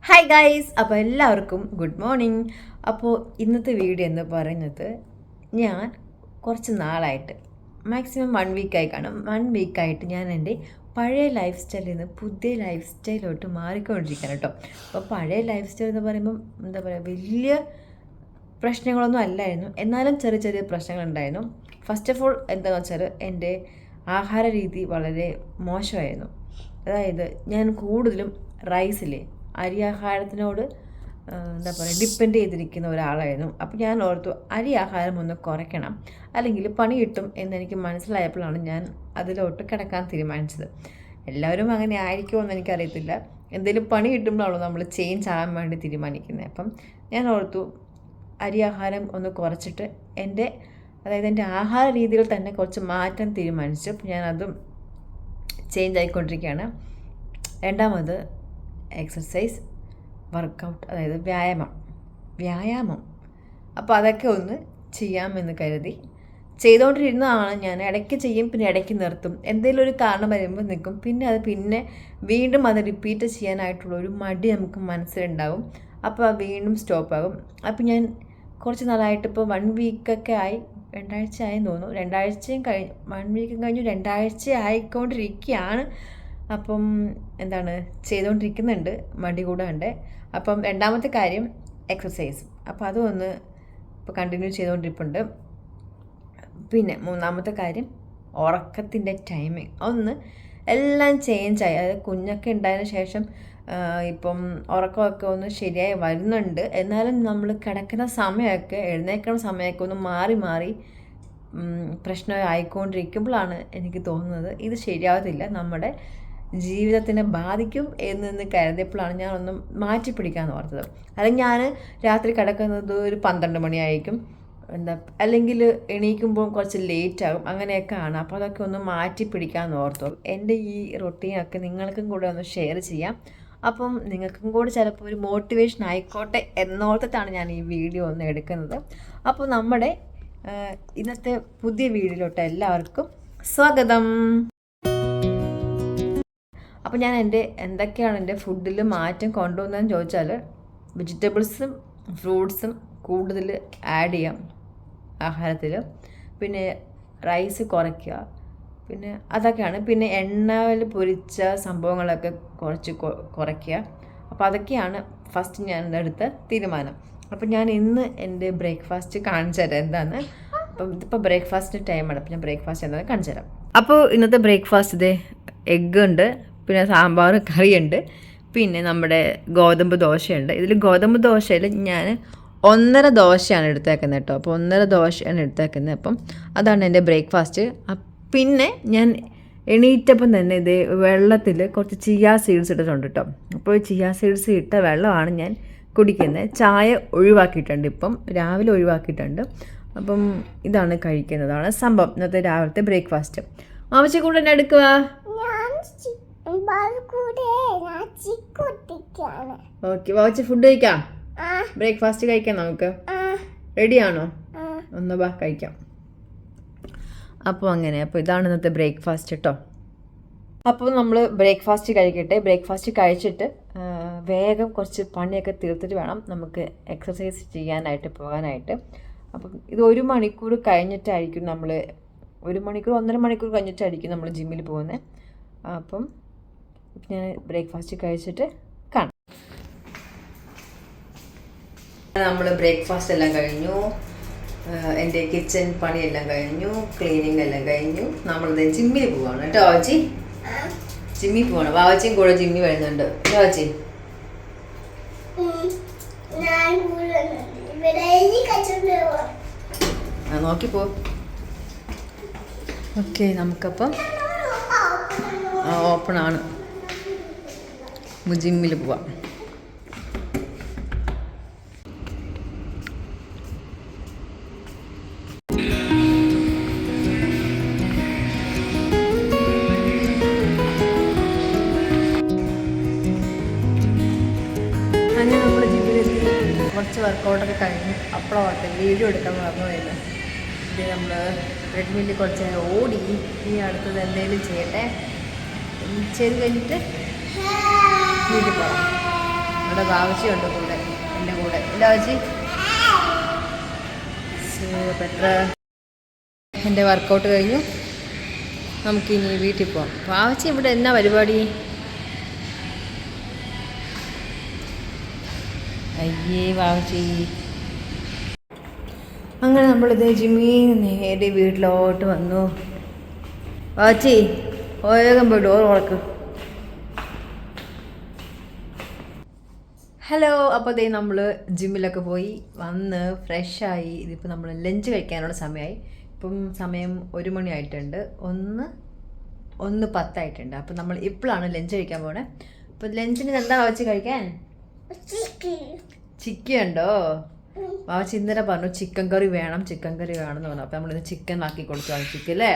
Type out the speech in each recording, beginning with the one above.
Hi guys, അപ്പോൾ എല്ലാവർക്കും good morning. അപ്പോൾ ഇന്നത്തെ വീഡിയോ എന്ന് പറയുന്നത് ഞാൻ കുറച്ച് നാളായിട്ട് മാക്സിമം 1 വീക്കായി കാണും. 1 വീക്കായിട്ട് ഞാൻ എൻ്റെ പഴയ ലൈഫ് സ്റ്റൈലിൽ നിന്ന് പുതിയ ലൈഫ് സ്റ്റൈലോട്ട് മാറിക്കൊണ്ടിരിക്കുകയാണ് കേട്ടോ. അപ്പോൾ പഴയ ലൈഫ് സ്റ്റൈൽ എന്ന് പറയുമ്പം എന്താ പറയുക, വലിയ പ്രശ്നങ്ങളൊന്നും അല്ലായിരുന്നു, എന്നാലും ചെറിയ ചെറിയ പ്രശ്നങ്ങളുണ്ടായിരുന്നു. ഫസ്റ്റ് ഓഫ് ഓൾ എന്താണെന്ന് വെച്ചാൽ എൻ്റെ ആഹാര രീതി വളരെ മോശമായിരുന്നു. അതായത് ഞാൻ കൂടുതലും റൈസിലെ അരി ആഹാരത്തിനോട് എന്താ പറയുക ഡിപ്പെൻഡ് ചെയ്തിരിക്കുന്ന ഒരാളായിരുന്നു. അപ്പോൾ ഞാൻ ഓർത്തു അരി ആഹാരം ഒന്ന് കുറയ്ക്കണം, അല്ലെങ്കിൽ പണി കിട്ടും എന്നെനിക്ക് മനസ്സിലായപ്പോഴാണ് ഞാൻ അതിലോട്ട് കിടക്കാൻ തീരുമാനിച്ചത്. എല്ലാവരും അങ്ങനെ ആയിരിക്കുമെന്ന് എനിക്കറിയത്തില്ല. എന്തെങ്കിലും പണി കിട്ടുമ്പോഴാണല്ലോ നമ്മൾ ചേഞ്ച് ആകാൻ വേണ്ടി തീരുമാനിക്കുന്നത്. അപ്പം ഞാൻ ഓർത്തു അരി ആഹാരം ഒന്ന് കുറച്ചിട്ട് അതായത് എൻ്റെ ആഹാര രീതികൾ തന്നെ കുറച്ച് മാറ്റാൻ തീരുമാനിച്ചു. ഞാനതും ചേഞ്ച് ആയിക്കൊണ്ടിരിക്കുകയാണ്. രണ്ടാമത് എക്സസൈസ്, വർക്കൗട്ട്, അതായത് വ്യായാമം. അപ്പോൾ അതൊക്കെ ഒന്ന് ചെയ്യാമെന്ന് കരുതി ചെയ്തുകൊണ്ടിരുന്നതാണ്. ഞാൻ ഇടയ്ക്ക് ചെയ്യും, പിന്നെ ഇടയ്ക്ക് നിർത്തും. എന്തെങ്കിലും ഒരു കാരണം വരുമ്പോൾ നിൽക്കും, പിന്നെ വീണ്ടും അത് റിപ്പീറ്റ് ചെയ്യാനായിട്ടുള്ളൊരു മടി നമുക്ക് മനസ്സിലുണ്ടാവും. അപ്പോൾ വീണ്ടും സ്റ്റോപ്പാകും. അപ്പോൾ ഞാൻ കുറച്ച് നാളായിട്ട് ഇപ്പോൾ 1 വീക്കൊക്കെ ആയി, 2 ആഴ്ച ആയെന്ന് തോന്നുന്നു. 2 ആഴ്ചയും കഴിഞ്ഞു, 1 വീക്കും കഴിഞ്ഞു, 2 ആഴ്ച ആയിക്കൊണ്ടിരിക്കുകയാണ്. അപ്പം ചെയ്തുകൊണ്ടിരിക്കുന്നുണ്ട്, മടി കൂടാണ്ട്. അപ്പം രണ്ടാമത്തെ കാര്യം എക്സസൈസ്. അപ്പോൾ അതും ഒന്ന് ഇപ്പോൾ കണ്ടിന്യൂ ചെയ്തുകൊണ്ടിരിപ്പുണ്ട്. പിന്നെ മൂന്നാമത്തെ കാര്യം ഉറക്കത്തിൻ്റെ ടൈമിങ് ഒന്ന് എല്ലാം ചേഞ്ചായി. അതായത് കുഞ്ഞൊക്കെ ഉണ്ടായതിനു ശേഷം ഇപ്പം ഉറക്കമൊക്കെ ഒന്ന് ശരിയായി വരുന്നുണ്ട്. എന്നാലും നമ്മൾ കിടക്കുന്ന സമയമൊക്കെ എഴുന്നേൽക്കുന്ന സമയമൊക്കെ ഒന്ന് മാറി മാറി പ്രശ്നമായിക്കൊണ്ടിരിക്കുമ്പോഴാണ് എനിക്ക് തോന്നുന്നത് ഇത് ശരിയാവത്തില്ല, നമ്മുടെ ജീവിതത്തിനെ ബാധിക്കും എന്ന് കരുതിയപ്പോഴാണ് ഞാനൊന്ന് മാറ്റി പിടിക്കാമെന്ന് ഓർത്തത്. അല്ലെങ്കിൽ ഞാൻ രാത്രി കിടക്കുന്നത് ഒരു 12 മണിയായിരിക്കും, അല്ലെങ്കിൽ എണീക്കുമ്പോൾ കുറച്ച് ലേറ്റാകും, അങ്ങനെയൊക്കെ ആണ്. അപ്പോൾ അതൊക്കെ ഒന്ന് മാറ്റി പിടിക്കാമെന്ന് ഓർത്തു. എൻ്റെ ഈ റൊട്ടീനൊക്കെ നിങ്ങൾക്കും കൂടെ ഒന്ന് ഷെയർ ചെയ്യാം. അപ്പം നിങ്ങൾക്കും കൂടെ ചിലപ്പോൾ ഒരു മോട്ടിവേഷൻ ആയിക്കോട്ടെ എന്നോർത്തിട്ടാണ് ഞാൻ ഈ വീഡിയോ ഒന്ന് എടുക്കുന്നത്. അപ്പോൾ നമ്മുടെ ഇന്നത്തെ പുതിയ വീഡിയോയിലോട്ട് എല്ലാവർക്കും സ്വാഗതം. അപ്പോൾ ഞാൻ എന്തൊക്കെയാണ് എൻ്റെ ഫുഡിൽ മാറ്റം കൊണ്ടുവന്നതെന്ന് ചോദിച്ചാൽ, വെജിറ്റബിൾസും ഫ്രൂട്ട്സും കൂടുതൽ ആഡ് ചെയ്യാം ആഹാരത്തിൽ, പിന്നെ റൈസ് കുറയ്ക്കുക, പിന്നെ അതൊക്കെയാണ്. പിന്നെ എണ്ണയിൽ പൊരിച്ച സംഭവങ്ങളൊക്കെ കുറച്ച് കുറയ്ക്കുക. അപ്പോൾ അതൊക്കെയാണ് ഫസ്റ്റ് ഞാൻ എടുത്ത തീരുമാനം. അപ്പോൾ ഞാൻ ഇന്ന് എൻ്റെ ബ്രേക്ക്ഫാസ്റ്റ് കാണിച്ചു തരാം എന്താണ്. അപ്പം ഇതിപ്പോൾ ബ്രേക്ക്ഫാസ്റ്റിൻ്റെ ടൈമാണ്. അപ്പോൾ ഞാൻ ബ്രേക്ക്ഫാസ്റ്റ് എന്താണെന്ന് കാണിച്ചു തരാം. അപ്പോൾ ഇന്നത്തെ ബ്രേക്ക്ഫാസ്റ്റ് എഗ്ഗ് ഉണ്ട്, പിന്നെ സാമ്പാർ കറിയുണ്ട്, പിന്നെ നമ്മുടെ ഗോതമ്പ് ദോശയുണ്ട്. ഇതിൽ ഗോതമ്പ് ദോശയിൽ ഞാൻ 1.5 ദോശയാണ് എടുത്തേക്കുന്നത് കേട്ടോ. അപ്പോൾ 1.5 ദോശയാണ് എടുത്തേക്കുന്നത്. അപ്പം അതാണ് എൻ്റെ ബ്രേക്ക്ഫാസ്റ്റ്. പിന്നെ ഞാൻ എണീറ്റപ്പം തന്നെ വെള്ളത്തിൽ കുറച്ച് ചിയ സീഡ്സ് ഇട്ടിട്ടുണ്ട് കേട്ടോ. അപ്പോൾ ചിയ സീഡ്സ് ഇട്ട വെള്ളമാണ് ഞാൻ കുടിക്കുന്നത്. ചായ ഒഴിവാക്കിയിട്ടുണ്ട്, ഇപ്പം രാവിലെ ഒഴിവാക്കിയിട്ടുണ്ട്. അപ്പം ഇതാണ് കഴിക്കുന്നതാണ് സംഭവം ഇന്നത്തെ രാവിലത്തെ ബ്രേക്ക്ഫാസ്റ്റ്. മാമച്ചി കൂടെ തന്നെ എടുക്കുക. ഓക്കെ, വാച്ച് ഫുഡ് കഴിക്കാം, ബ്രേക്ക്ഫാസ്റ്റ് കഴിക്കാം. നമുക്ക് റെഡിയാണോ? ഒന്ന് ബാ കഴിക്കാം. അപ്പോൾ ഇതാണ് ഇന്നത്തെ ബ്രേക്ക്ഫാസ്റ്റ് കേട്ടോ. അപ്പോൾ നമ്മൾ ബ്രേക്ക്ഫാസ്റ്റ് കഴിക്കട്ടെ. ബ്രേക്ക്ഫാസ്റ്റ് കഴിച്ചിട്ട് വേഗം കുറച്ച് പണിയൊക്കെ തീർത്തിട്ട് വേണം നമുക്ക് എക്സസൈസ് ചെയ്യാനായിട്ട് പോകാനായിട്ട്. അപ്പം ഇത് 1 മണിക്കൂർ കഴിഞ്ഞിട്ടായിരിക്കും 1 മണിക്കൂർ 1.5 മണിക്കൂർ കഴിഞ്ഞിട്ടായിരിക്കും നമ്മൾ ജിമ്മിൽ പോകുന്നത്. അപ്പം ഞാൻ ബ്രേക്ക്ഫാസ്റ്റ് കഴിച്ചിട്ട് കാണാം. നമ്മൾ ബ്രേക്ക്ഫാസ്റ്റ് എല്ലാം കഴിഞ്ഞു, എൻ്റെ കിച്ചൺ പണിയെല്ലാം കഴിഞ്ഞു, ക്ലീനിങ് എല്ലാം കഴിഞ്ഞു. നമ്മളിത് ജിമ്മിൽ പോവാണ് കേട്ടോ. വാവച്ചി ജിമ്മിൽ പോവാണ്. വാവച്ചിയും കൂടെ ജിമ്മിൽ വരുന്നുണ്ട്. വാവച്ചി നോക്കിപ്പോ. ഓക്കെ, നമുക്കപ്പം ഓപ്പണാണ്, ജിമ്മിൽ പോവാം. അങ്ങനെ നമ്മുടെ ജിമ്മിലെത്തി കുറച്ച് വർക്കൗട്ടൊക്കെ കഴിഞ്ഞു. അപ്പോഴാവട്ടെ വീഡിയോ എടുക്കാൻ മറന്നുപോയില്ല. ഇത് നമ്മൾ ട്രെഡ്മില്ലിൽ കുറച്ച് നേരം ഓടി. ഇനി അടുത്തത് എന്തെങ്കിലും ചെയ്യട്ടെ, ചെയ്ത് കഴിഞ്ഞിട്ട് വീട്ടിൽ പോകാം. നമ്മുടെ ബാവച്ചിയുണ്ട് കൂടെ, എൻ്റെ കൂടെ. ഇല്ല ബാവച്ചി? എത്ര എൻ്റെ വർക്കൗട്ട് കഴിഞ്ഞു, നമുക്കിനി വീട്ടിൽ പോകാം. ബാവച്ചി ഇവിടെ എന്നാ പരിപാടി? അയ്യേ ബാവച്ചി. അങ്ങനെ നമ്മളിത് ജിമ്മിൽ നേരെ വീട്ടിലോട്ട് വന്നു. ബാവച്ചി വേഗം പോയി ഡോർ തുറക്ക്. ഹലോ. അപ്പോൾ ദേ നമ്മൾ ജിമ്മിലൊക്കെ പോയി വന്ന് ഫ്രഷായി. ഇതിപ്പോൾ നമ്മൾ ലഞ്ച് കഴിക്കാനുള്ള സമയമായി. ഇപ്പം സമയം 1 മണി ആയിട്ടുണ്ട്, 1:10 അപ്പം നമ്മൾ ഇപ്പോഴാണ് ലഞ്ച് കഴിക്കാൻ പോണേ. അപ്പോൾ ലഞ്ചിന് എന്താ വാവച്ചി കഴിക്കാൻ? ചിക്കൻ ഉണ്ടോ? വാവച്ചി ഇന്നലെ പറഞ്ഞു ചിക്കൻ കറി വേണം എന്ന് പറഞ്ഞു. അപ്പോൾ നമ്മളിന്ന് ചിക്കൻ ആക്കി കൊടുത്തു വാവച്ചിക്ക് അല്ലേ?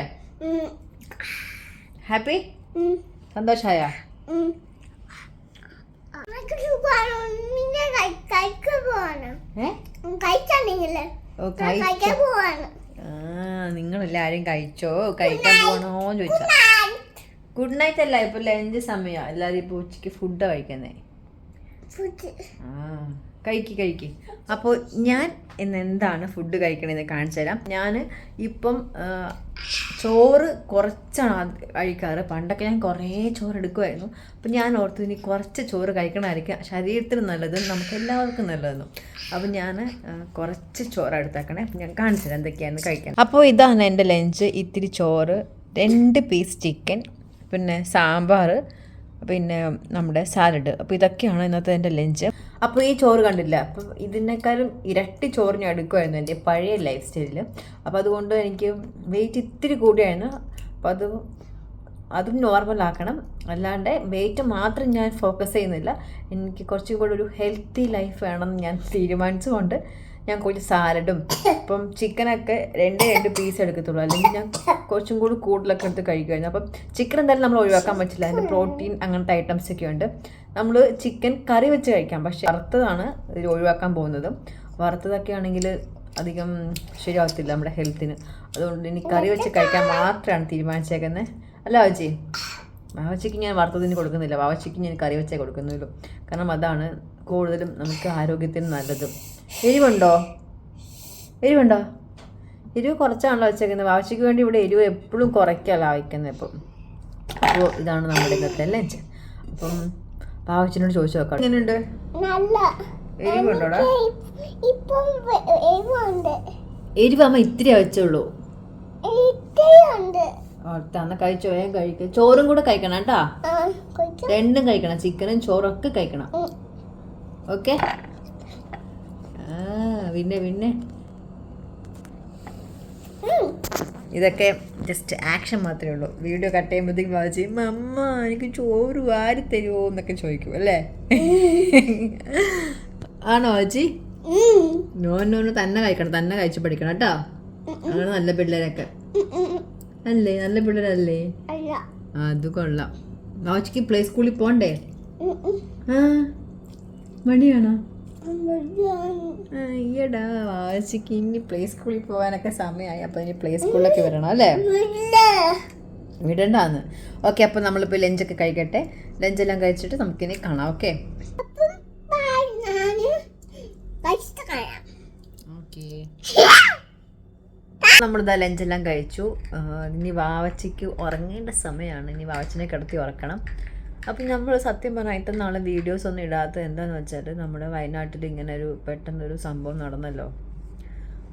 ഹാപ്പി? സന്തോഷമായ? നിങ്ങളെല്ലാരും കഴിച്ചോ? കഴിക്കാൻ പോകണോന്ന് ചോദിച്ചാ. ഗുഡ് നൈറ്റ് അല്ല, ഇപ്പൊ ലഞ്ച് സമയം. എല്ലാരും ഇപ്പൊ ഉച്ചക്ക് ഫുഡ് കഴിക്കുന്നേ. കഴിക്ക്. അപ്പോൾ ഞാൻ ഇന്ന് എന്താണ് ഫുഡ് കഴിക്കണമെന്ന് കാണിച്ചു തരാം. ഞാൻ ഇപ്പം ചോറ് കുറച്ചാണ് കഴിക്കാറ്. പണ്ടൊക്കെ ഞാൻ കുറേ ചോറ് എടുക്കുമായിരുന്നു. അപ്പം ഞാൻ ഓർത്തു ഇനി കുറച്ച് ചോറ് കഴിക്കണമായിരിക്കും ശരീരത്തിന് നല്ലതും നമുക്ക് എല്ലാവർക്കും നല്ലതെന്നും. അപ്പം ഞാൻ കുറച്ച് ചോറ് എടുത്തേക്കണേ. അപ്പം ഞാൻ കാണിച്ചു തരാം എന്തൊക്കെയാണ് കഴിക്കാൻ. അപ്പോൾ ഇതാണ് എൻ്റെ ലഞ്ച്. ഇത്തിരി ചോറ്, 2 പീസ് ചിക്കൻ, പിന്നെ സാമ്പാർ, പിന്നെ നമ്മുടെ സാലഡ്. അപ്പോൾ ഇതൊക്കെയാണ് ഇന്നത്തെ എൻ്റെ ലഞ്ച്. അപ്പോൾ ഈ ചോറ് കണ്ടില്ല, അപ്പം ഇതിനേക്കാളും ഇരട്ടി ചോറ് ഞാൻ എടുക്കുമായിരുന്നു എൻ്റെ പഴയ ലൈഫ് സ്റ്റൈലിൽ. അപ്പോൾ അതുകൊണ്ട് എനിക്ക് വെയിറ്റ് ഇത്തിരി കൂടിയായിരുന്നു. അപ്പോൾ അതും നോർമലാക്കണം. അല്ലാണ്ട് വെയിറ്റ് മാത്രം ഞാൻ ഫോക്കസ് ചെയ്യുന്നില്ല. എനിക്ക് കുറച്ചും കൂടെ ഒരു ഹെൽത്തി ലൈഫ് വേണമെന്ന് ഞാൻ തീരുമാനിച്ചുകൊണ്ട് ഞാൻ കുറച്ച് സാലഡും, ഇപ്പം ചിക്കനൊക്കെ 2 പീസ് എടുക്കത്തുള്ളൂ. അല്ലെങ്കിൽ ഞാൻ കുറച്ചും കൂടി കൂടുതലൊക്കെ എടുത്ത് കഴിക്കുമായിരുന്നു. അപ്പം ചിക്കൻ എന്തായാലും നമ്മൾ ഒഴിവാക്കാൻ പറ്റില്ല. അതിൻ്റെ പ്രോട്ടീൻ അങ്ങനത്തെ ഐറ്റംസ് ഒക്കെ ഉണ്ട്. നമ്മൾ ചിക്കൻ കറി വെച്ച് കഴിക്കാം, പക്ഷേ വറുത്തതാണ് ഇതിൽ ഒഴിവാക്കാൻ പോകുന്നത്. വറുത്തതൊക്കെ ആണെങ്കിൽ അധികം ശരിയാവത്തില്ല നമ്മുടെ ഹെൽത്തിന്. അതുകൊണ്ട് ഇനി കറി വെച്ച് കഴിക്കാൻ മാത്രമാണ് തീരുമാനിച്ചേക്കുന്നത്. അല്ല വാവച്ചി? വാവച്ചിക്ക് ഞാൻ വറുത്തതിന് കൊടുക്കുന്നില്ല, വാവച്ചിക്ക് ഞാൻ കറി വെച്ചേ കൊടുക്കുന്നുള്ളൂ. കാരണം അതാണ് കൂടുതലും നമുക്ക് ആരോഗ്യത്തിന് നല്ലത്. എരിവുണ്ടോ? എരിവ് കുറച്ചാണല്ലോ വെച്ചേക്കുന്നത്. വാവച്ചിക്ക് വേണ്ടി ഇവിടെ എരിവ് എപ്പോഴും കുറയ്ക്കല്ല വയ്ക്കുന്നത്. അപ്പോൾ ഇതാണ് നമ്മുടെ ഇന്നത്തെ ലഞ്ച്. അപ്പം വാവച്ചിനോട് ചോദിച്ചു നോക്കാം, എങ്ങനെയുണ്ട്? എരിവുണ്ടോടാ? എരിവ് അമ്മ ഇത്തിരി വെച്ചുള്ളൂ. തന്ന കഴിച്ചോ? വേഗം കഴിക്കും. ചോറും കൂടെ കഴിക്കണം കേട്ടാ. 2ഉം കഴിക്കണം, ചിക്കനും ചോറൊക്കെ കഴിക്കണം. ഓക്കെ? പിന്നെ ഇതൊക്കെ ജസ്റ്റ് ആക്ഷൻ മാത്രമേ ഉള്ളൂ. വീഡിയോ കട്ട് ചെയ്യുമ്പോഴത്തേക്കും വായിച്ച് അമ്മ എനിക്ക് ചോറ് വാരി തരുമോ എന്നൊക്കെ ചോദിക്കും അല്ലേ? ആണോ വാച്ചി? നോന് തന്നെ കഴിക്കണം, തന്നെ കഴിച്ച് പഠിക്കണം കേട്ടോ. അങ്ങനെ നല്ല പിള്ളേരൊക്കെ അല്ലേ? നല്ല പിള്ളേരല്ലേ? അത് കൊള്ളാം. വാച്ചിക്ക് പ്ലേ സ്കൂളിൽ പോണ്ടേ? മടിയാണോ? അയ്യടാ, വാച്ചിക്ക് ഇനി പ്ലേ സ്കൂളിൽ പോകാനൊക്കെ സമയമായി. അപ്പോൾ ഇനി പ്ലേ സ്കൂളിലൊക്കെ വരണം അല്ലേ? വിടണ്ടാന്ന്. ഓക്കെ, അപ്പോൾ നമ്മളിപ്പോൾ ലഞ്ചൊക്കെ കഴിക്കട്ടെ. ലഞ്ചെല്ലാം കഴിച്ചിട്ട് നമുക്കിനി കാണാം. ഓക്കെ. നമ്മളിതാ ലഞ്ചെല്ലാം കഴിച്ചു. ഇനി വാവച്ചിക്ക് ഉറങ്ങേണ്ട സമയമാണ്. ഇനി വാവച്ചിനെ കിടത്തി ഉറക്കണം. അപ്പം നമ്മൾ സത്യം പറഞ്ഞാൽ ഇത്ര നാളെ വീഡിയോസ് ഒന്നും ഇടാത്തത് എന്താണെന്ന് വെച്ചാൽ നമ്മുടെ വയനാട്ടിൽ ഇങ്ങനെ പെട്ടെന്നൊരു സംഭവം നടന്നല്ലോ.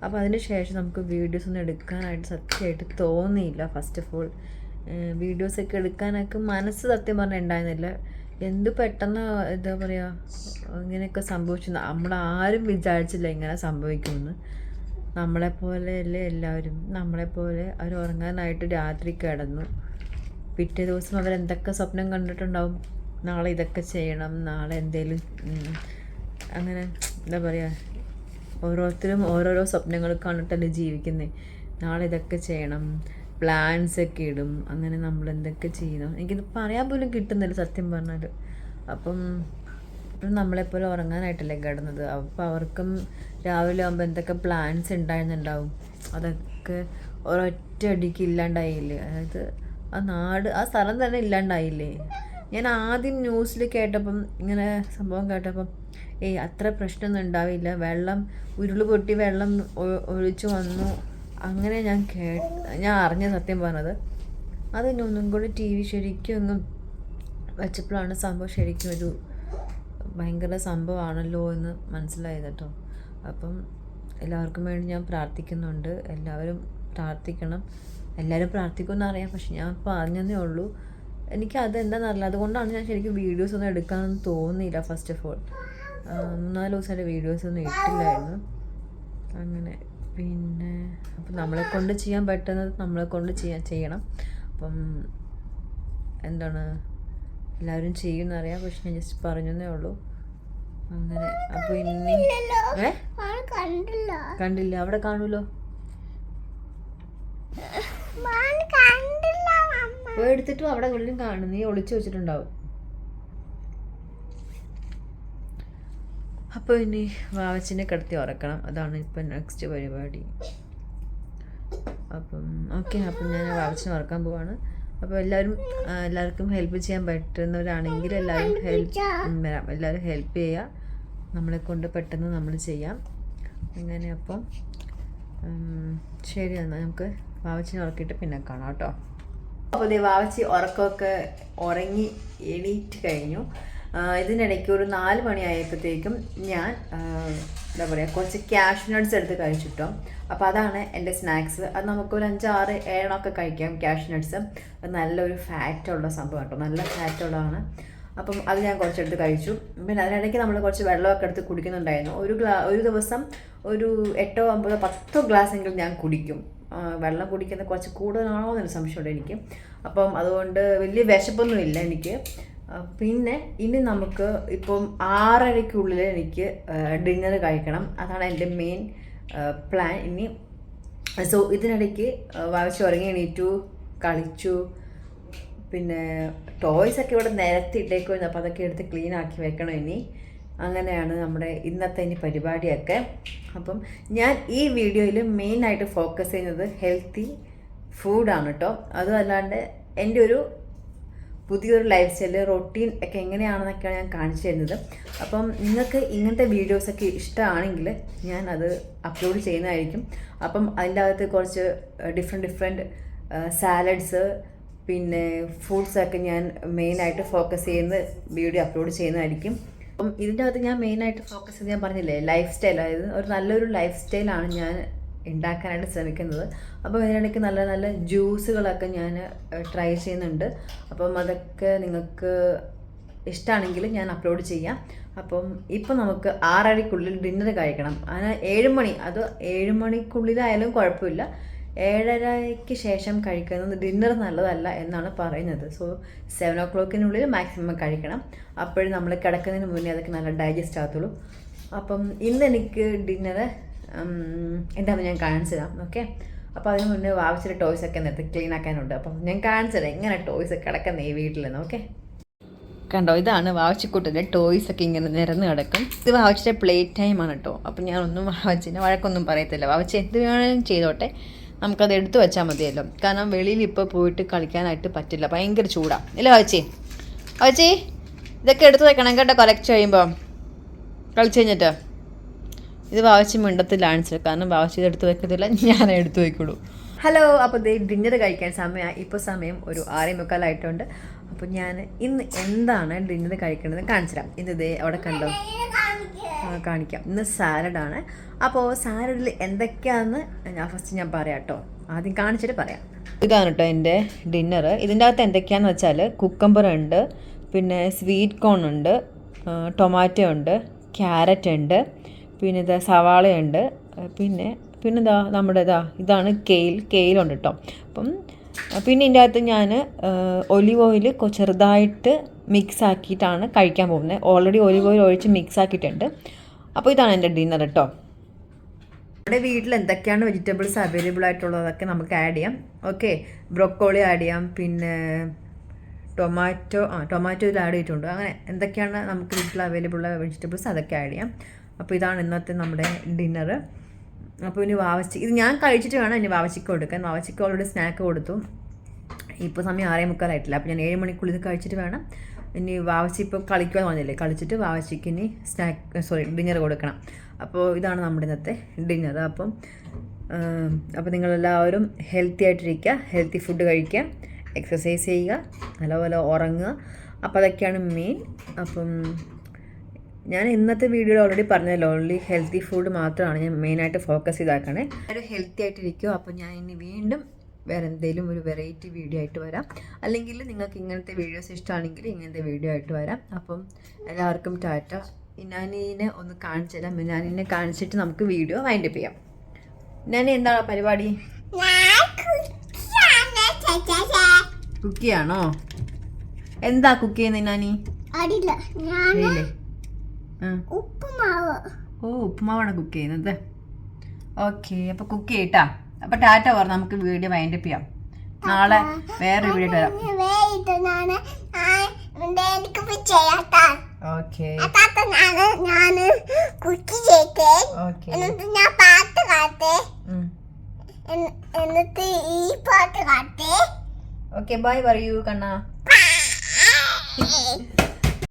അപ്പോൾ അതിന് ശേഷം നമുക്ക് വീഡിയോസ് ഒന്നും എടുക്കാനായിട്ട് സത്യമായിട്ട് തോന്നിയില്ല. ഫസ്റ്റ് ഓഫ് ഓൾ വീഡിയോസൊക്കെ എടുക്കാനൊക്കെ മനസ്സ് സത്യം പറഞ്ഞാൽ ഉണ്ടായിരുന്നില്ല. എന്ത് പെട്ടെന്ന് എന്താ പറയുക ഇങ്ങനെയൊക്കെ സംഭവിച്ചു. നമ്മളാരും വിചാരിച്ചില്ല ഇങ്ങനെ സംഭവിക്കുമെന്ന്. നമ്മളെപ്പോലെ അല്ലേ എല്ലാവരും, നമ്മളെപ്പോലെ അവർ ഉറങ്ങാനായിട്ട് രാത്രി കിടന്നു. പിറ്റേ ദിവസം അവരെന്തൊക്കെ സ്വപ്നം കണ്ടിട്ടുണ്ടാവും. നാളെ ഇതൊക്കെ ചെയ്യണം, നാളെ എന്തേലും അങ്ങനെ എന്താ പറയുക, ഓരോരുത്തരും ഓരോരോ സ്വപ്നങ്ങൾ കണ്ടിട്ടല്ലേ ജീവിക്കുന്നത്. നാളെ ഇതൊക്കെ ചെയ്യണം, പ്ലാൻസൊക്കെ ഇടും. അങ്ങനെ നമ്മൾ എന്തൊക്കെ ചെയ്യണം എനിക്കിത് പറയാൻ പോലും കിട്ടുന്നില്ല സത്യം പറഞ്ഞാൽ. അപ്പം നമ്മളെപ്പോലെ ഉറങ്ങാനായിട്ടല്ലേ കിടന്നത്. അപ്പോൾ അവർക്കും രാവിലെ ആകുമ്പോൾ എന്തൊക്കെ പ്ലാൻസ് ഉണ്ടായിരുന്നുണ്ടാവും. അതൊക്കെ ഒരൊറ്റ അടിക്ക് ഇല്ലാണ്ടായില്ലേ. അതായത് ആ നാട്, ആ സ്ഥലം തന്നെ ഇല്ലാണ്ടായില്ലേ. ഞാൻ ആദ്യം ന്യൂസിൽ കേട്ടപ്പം ഇങ്ങനെ സംഭവം കേട്ടപ്പം അത്ര പ്രശ്നമൊന്നും ഉണ്ടാവില്ല, വെള്ളം ഉരുളുപൊട്ടി വെള്ളം ഒഴിച്ചു വന്നു, അങ്ങനെ ഞാൻ അറിഞ്ഞ സത്യം പറഞ്ഞത്. അത് ഒന്നും കൂടി ടി വി ശരിക്കും ഒന്നും വെച്ചപ്പോഴാണ് സംഭവം ശരിക്കും ഒരു ഭയങ്കര സംഭവമാണല്ലോ എന്ന് മനസ്സിലായത് കേട്ടോ. അപ്പം എല്ലാവർക്കും വേണ്ടി ഞാൻ പ്രാർത്ഥിക്കുന്നുണ്ട്. എല്ലാവരും പ്രാർത്ഥിക്കണം. എല്ലാവരും പ്രാർത്ഥിക്കുമെന്ന് അറിയാം, പക്ഷെ ഞാൻ പറഞ്ഞതേ ഉള്ളൂ. എനിക്ക് അതെന്താണെന്നറിയില്ല, അതുകൊണ്ടാണ് ഞാൻ ശരിക്കും വീഡിയോസൊന്നും എടുക്കാനൊന്നും തോന്നിയില്ല. ഫസ്റ്റ് ഓഫ് ഓൾ 3-4 ദിവസമായിട്ട് വീഡിയോസൊന്നും ഇട്ടില്ലായിരുന്നു. അങ്ങനെ പിന്നെ അപ്പം നമ്മളെ കൊണ്ട് ചെയ്യാൻ പറ്റുന്നത് നമ്മളെ കൊണ്ട് ചെയ്യണം. അപ്പം എന്താണ് എല്ലാവരും ചെയ്യുമെന്നറിയാം, പക്ഷെ ഞാൻ ജസ്റ്റ് പറഞ്ഞതേ ഉള്ളൂ. അങ്ങനെ അപ്പോൾ ഇനി കണ്ടില്ല, അവിടെ കാണൂലോ, എടുത്തിട്ടും അവിടെ എവിടെയും കാണും, നീ ഒളിച്ചു വെച്ചിട്ടുണ്ടാവും. അപ്പോൾ ഇനി വാവച്ചിനെ കിടത്തി ഉറക്കണം, അതാണ് ഇപ്പം നെക്സ്റ്റ് പരിപാടി. അപ്പം ഓക്കെ, അപ്പം ഞാൻ വാവച്ചിനെ ഉറക്കാൻ പോവാണ്. അപ്പോൾ എല്ലാവർക്കും ഹെൽപ്പ് ചെയ്യാൻ പറ്റുന്നവരാണെങ്കിൽ എല്ലാവരും ഹെൽപ്പ് ചെയ്യുക. നമ്മളെ കൊണ്ട് പെട്ടെന്ന് നമ്മൾ ചെയ്യാം. അങ്ങനെ അപ്പം ശരി, എന്നാൽ നമുക്ക് വാവച്ചിനെ ഉറക്കിയിട്ട് പിന്നെ കാണാം കേട്ടോ. അപ്പോൾ വാവച്ചി ഉറക്കമൊക്കെ ഉറങ്ങി എണീറ്റ് കഴിഞ്ഞു. ഇതിനിടയ്ക്ക് ഒരു 4 മണിയായപ്പോഴത്തേക്കും ഞാൻ എന്താ പറയുക, കുറച്ച് ക്യാഷ് നട്ട്സ് എടുത്ത് കഴിച്ചിട്ടോ. അപ്പോൾ അതാണ് എൻ്റെ സ്നാക്സ്. അത് നമുക്കൊരു 5-6-7 കഴിക്കാം. ക്യാഷ് നട്ട്സ് അത് നല്ലൊരു ഫാറ്റുള്ള സംഭവം കേട്ടോ, നല്ല ഫാറ്റുള്ളതാണ്. അപ്പം അത് ഞാൻ കുറച്ചെടുത്ത് കഴിച്ചു. പിന്നെ അതിനിടയ്ക്ക് നമ്മൾ കുറച്ച് വെള്ളമൊക്കെ എടുത്ത് കുടിക്കുന്നുണ്ടായിരുന്നു. ഒരു ദിവസം ഒരു 8-9-10 ഗ്ലാസ്സെങ്കിലും ഞാൻ കുടിക്കും. വെള്ളം കുടിക്കുന്നത് കുറച്ച് കൂടുതലാണോ എന്നൊരു സംശയമുണ്ട് എനിക്ക്. അപ്പം അതുകൊണ്ട് വലിയ വിശപ്പൊന്നുമില്ല എനിക്ക്. പിന്നെ ഇനി നമുക്ക് ഇപ്പം 6:30-ക്കുള്ളിൽ എനിക്ക് ഡിന്നർ കഴിക്കണം. അതാണ് എൻ്റെ മെയിൻ പ്ലാൻ ഇനി. സോ ഇതിനിടയ്ക്ക് വാവച്ച് ഉറങ്ങി എണീറ്റു, കളിച്ചു. പിന്നെ ടോയ്സൊക്കെ ഇവിടെ നിരത്തിയിട്ടേക്കുമായിരുന്നു, അപ്പോൾ അതൊക്കെ എടുത്ത് ക്ലീൻ ആക്കി വെക്കണം ഇനി. അങ്ങനെയാണ് നമ്മുടെ ഇന്നത്തെ ഇനി പരിപാടിയൊക്കെ. അപ്പം ഞാൻ ഈ വീഡിയോയിൽ മെയിനായിട്ട് ഫോക്കസ് ചെയ്യുന്നത് ഹെൽത്തി ഫുഡാണ് കേട്ടോ. അതും അല്ലാണ്ട് എൻ്റെ ഒരു പുതിയൊരു ലൈഫ് സ്റ്റൈല് റൊട്ടീൻ ഒക്കെ എങ്ങനെയാണെന്നൊക്കെയാണ് ഞാൻ കാണിച്ചു തരുന്നത്. അപ്പം നിങ്ങൾക്ക് ഇങ്ങനത്തെ വീഡിയോസൊക്കെ ഇഷ്ടമാണെങ്കിൽ ഞാൻ അത് അപ്ലോഡ് ചെയ്യുന്നതായിരിക്കും. അപ്പം അതിൻ്റെ അകത്ത് കുറച്ച് ഡിഫറെൻറ്റ് സാലഡ്സ് പിന്നെ ഫ്രൂട്ട്സൊക്കെ ഞാൻ മെയിനായിട്ട് ഫോക്കസ് ചെയ്യുന്ന വീഡിയോ അപ്ലോഡ് ചെയ്യുന്നതായിരിക്കും. അപ്പം ഇതിൻ്റെ അകത്ത് ഞാൻ മെയിനായിട്ട് ഫോക്കസ് ചെയ്ത് ഞാൻ പറഞ്ഞില്ലേ ലൈഫ് സ്റ്റൈൽ, അതായത് ഒരു നല്ലൊരു ലൈഫ് സ്റ്റൈലാണ് ഞാൻ ഉണ്ടാക്കാനായിട്ട് ശ്രമിക്കുന്നത്. അപ്പോൾ ഇതിനിടയ്ക്ക് നല്ല നല്ല ജ്യൂസുകളൊക്കെ ഞാൻ ട്രൈ ചെയ്യുന്നുണ്ട്. അപ്പം അതൊക്കെ നിങ്ങൾക്ക് ഇഷ്ടമാണെങ്കിൽ ഞാൻ അപ്ലോഡ് ചെയ്യാം. അപ്പം ഇപ്പം നമുക്ക് 6:30-ക്കുള്ളിൽ ഡിന്നർ കഴിക്കണം. അങ്ങനെ 7 മണി, അത് 7 മണിക്കുള്ളിലായാലും കുഴപ്പമില്ല. 7:30-ക്ക് ശേഷം കഴിക്കുന്നത് ഡിന്നർ നല്ലതല്ല എന്നാണ് പറയുന്നത്. സോ 7 o'clock-നുള്ളിൽ മാക്സിമം കഴിക്കണം. അപ്പോഴും നമ്മൾ കിടക്കുന്നതിന് മുന്നേ അതൊക്കെ നല്ല ഡൈജസ്റ്റ് ആകത്തുള്ളൂ. അപ്പം ഇന്ന് എനിക്ക് ഡിന്നർ എന്താണെന്ന് ഞാൻ കാണിച്ചു തരാം. ഓക്കെ, അപ്പോൾ അതിന് മുന്നേ വാവച്ചിട്ട് ടോയ്സൊക്കെ നേരത്തെ ക്ലീൻ ആക്കാനുണ്ട്. അപ്പം ഞാൻ കാണിച്ചു തരാം എങ്ങനെ ടോയ്സ് കിടക്കുന്ന ഈ വീട്ടിലെന്ന്. ഓക്കെ, കണ്ടോ, ഇതാണ് വാവച്ചിക്കൂട്ടിൻ്റെ ടോയ്സൊക്കെ ഇങ്ങനെ നിരന്ന് കിടക്കും. ഇത് വാവച്ചിൻ്റെ പ്ലേ ടൈമാണ് കേട്ടോ. അപ്പം ഞാനൊന്നും വാവച്ചിൻ്റെ വഴക്കൊന്നും പറയത്തില്ല. വാവച്ചി എന്ത് വേണമെങ്കിലും ചെയ്തോട്ടെ, നമുക്കത് എടുത്തു വെച്ചാൽ മതിയല്ലോ. കാരണം വെളിയിൽ ഇപ്പോൾ പോയിട്ട് കളിക്കാനായിട്ട് പറ്റില്ല, ഭയങ്കര ചൂടാണ്. ഇല്ല വാവച്ചി, വാവച്ചി ഇതൊക്കെ എടുത്തു വെക്കണം കേട്ടോ, കളക്ട് ചെയ്യുമ്പോൾ കളിച്ച് കഴിഞ്ഞിട്ട്. ഇത് വാവച്ചി മിണ്ടത്തില്ല ആൻസർ, കാരണം വാവച്ചി ഇത് എടുത്ത് വെക്കത്തില്ല, ഞാൻ എടുത്തു വയ്ക്കുള്ളൂ. ഹലോ, അപ്പോൾ ഡിന്നർ കഴിക്കാൻ സമയമായി. ഇപ്പോൾ സമയം ഒരു 6:45 അപ്പോൾ ഞാൻ ഇന്ന് എന്താണ് ഡിന്നർ കഴിക്കേണ്ടത് കാണിച്ചു തരാം. ഇന്ന് അവിടെ കണ്ടോ, കാണിക്കാം. ഇന്ന് സാലഡാണ്. അപ്പോൾ സാലഡിൽ എന്തൊക്കെയാണെന്ന് ഞാൻ പറയാം കേട്ടോ. ആദ്യം കാണിച്ചിട്ട് പറയാം. ഇതാണ് കേട്ടോ എൻ്റെ ഡിന്നർ. ഇതിൻ്റെ അകത്ത് എന്തൊക്കെയാണെന്ന് വെച്ചാൽ കുക്കമ്പർ ഉണ്ട്, പിന്നെ സ്വീറ്റ് കോൺ ഉണ്ട്, ടൊമാറ്റോ ഉണ്ട്, ക്യാരറ്റ് ഉണ്ട്, പിന്നെ സവാളയുണ്ട്, പിന്നെ നമ്മുടെ ഇതാണ് കെയിലുണ്ട് കേട്ടോ. അപ്പം പിന്നെ ഇതിൻ്റെ അകത്ത് ഞാൻ ഒലിവ് ഓയിൽ ചെറുതായിട്ട് മിക്സ് ആക്കിയിട്ടാണ് കഴിക്കാൻ പോകുന്നത്. ഓൾറെഡി ഒലിവ് ഓയിൽ ഒഴിച്ച് മിക്സ് ആക്കിയിട്ടുണ്ട്. അപ്പോൾ ഇതാണ് എൻ്റെ ഡിന്നർ കേട്ടോ. നമ്മുടെ വീട്ടിൽ എന്തൊക്കെയാണ് വെജിറ്റബിൾസ് അവൈലബിൾ ആയിട്ടുള്ളതൊക്കെ നമുക്ക് ആഡ് ചെയ്യാം. ഓക്കെ, ബ്രൊക്കോളി ആഡ് ചെയ്യാം, പിന്നെ ടൊമാറ്റോ ഇതിൽ ആഡ് ചെയ്തിട്ടുണ്ട്. അങ്ങനെ എന്തൊക്കെയാണ് നമുക്ക് വീട്ടിൽ അവൈലബിൾ ഉള്ള വെജിറ്റബിൾസ് അതൊക്കെ ആഡ് ചെയ്യാം. അപ്പോൾ ഇതാണ് ഇന്നത്തെ നമ്മുടെ ഡിന്നർ. അപ്പോൾ ഇനി വാവച്ചി ഇത് ഞാൻ കഴിച്ചിട്ട് വേണം ഇനി വാവച്ചിക്ക് കൊടുക്കാൻ. വാവച്ചിക്ക് ഓൾറെഡി സ്നാക്ക് കൊടുത്തു. ഇപ്പോൾ സമയം 6:45. അപ്പോൾ ഞാൻ 7 മണിക്കുള്ളിൽ കഴിച്ചിട്ട് വേണം ഇനി വാവച്ചി ഇപ്പം കളിക്കുമെന്ന് പറഞ്ഞില്ലേ, കളിച്ചിട്ട് വാവച്ചിക്ക് ഇനി ഡിന്നർ കൊടുക്കണം. അപ്പോൾ ഇതാണ് നമ്മുടെ ഇന്നത്തെ ഡിന്നർ. അപ്പം നിങ്ങളെല്ലാവരും ഹെൽത്തി ആയിട്ടിരിക്കുക, ഹെൽത്തി ഫുഡ് കഴിക്കുക, എക്സസൈസ് ചെയ്യുക, നല്ലപോലെ ഉറങ്ങുക. അപ്പോൾ അതൊക്കെയാണ് മെയിൻ. അപ്പം ഞാൻ ഇന്നത്തെ വീഡിയോയിൽ ഓൾറെഡി പറഞ്ഞല്ലോ, ഓൺലി ഹെൽത്തി ഫുഡ് മാത്രമാണ് ഞാൻ മെയിനായിട്ട് ഫോക്കസ് ചെയ്താക്കണേ. ഒരു ഹെൽത്തി ആയിട്ടിരിക്കും. അപ്പോൾ ഞാൻ ഇനി വീണ്ടും വേറെ എന്തെങ്കിലും ഒരു വെറൈറ്റി വീഡിയോ ആയിട്ട് വരാം. അല്ലെങ്കിൽ നിങ്ങൾക്ക് ഇങ്ങനത്തെ വീഡിയോസ് ഇഷ്ടമാണെങ്കിൽ ഇങ്ങനത്തെ വീഡിയോ ആയിട്ട് വരാം. അപ്പം എല്ലാവർക്കും ടാറ്റ. മിനാനീനെ ഒന്ന് കാണിച്ചു തരാം. മിനാനീനെ കാണിച്ചിട്ട് നമുക്ക് വീഡിയോ വൈൻഡപ്പ് ചെയ്യാം. ഞാൻ എന്താണ് പരിപാടി? കുക്ക് ചെയ്യാണോ? എന്താ കുക്ക് ചെയ്യുന്നത് നാനി? ഉപ്പുമാവാണ് കുക്ക് ചെയ്യുന്നത്. ഓക്കെ, അപ്പൊ കുക്ക് ചെയ്യട്ടാ. അപ്പൊ ടാറ്റ പറ, നമുക്ക് വീഡിയോ വൈൻഡപ്പ് ചെയ്യാം. നാളെ വേറെ വീഡിയോ വരാം. ഓക്കെ എന്നിട്ട് ഈ പാട്ട് കാട്ടെ. ഓക്കെ ബൈ പറയൂ കണ്ണാ.